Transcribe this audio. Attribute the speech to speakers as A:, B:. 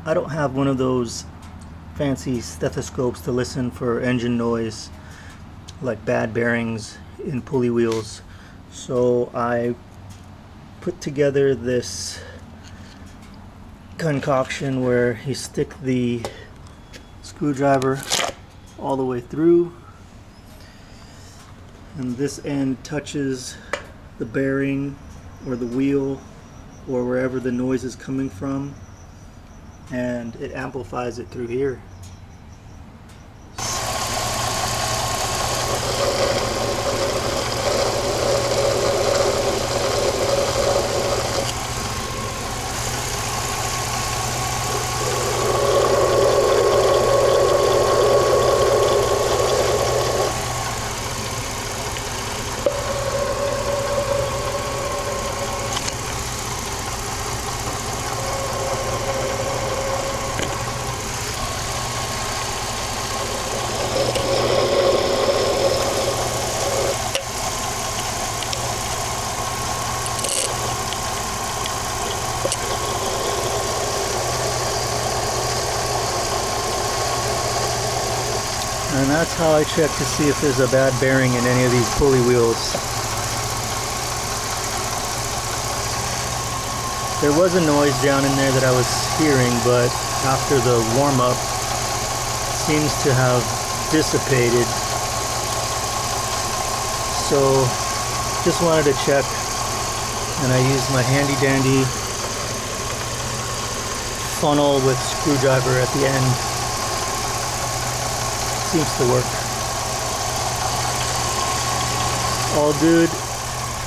A: I don't have one of those fancy stethoscopes to listen for engine noise like bad bearings in pulley wheels. So I put together this concoction where you stick the screwdriver all the way through, and this end touches the bearing or the wheel or wherever the noise is coming from, and it amplifies it through here. And that's how I check to see if there's a bad bearing in any of these pulley wheels. There was a noise down in there that I was hearing, but after the warm-up seems to have dissipated. So just wanted to check, and I used my handy dandy funnel with screwdriver at the end. Seems to work. All good.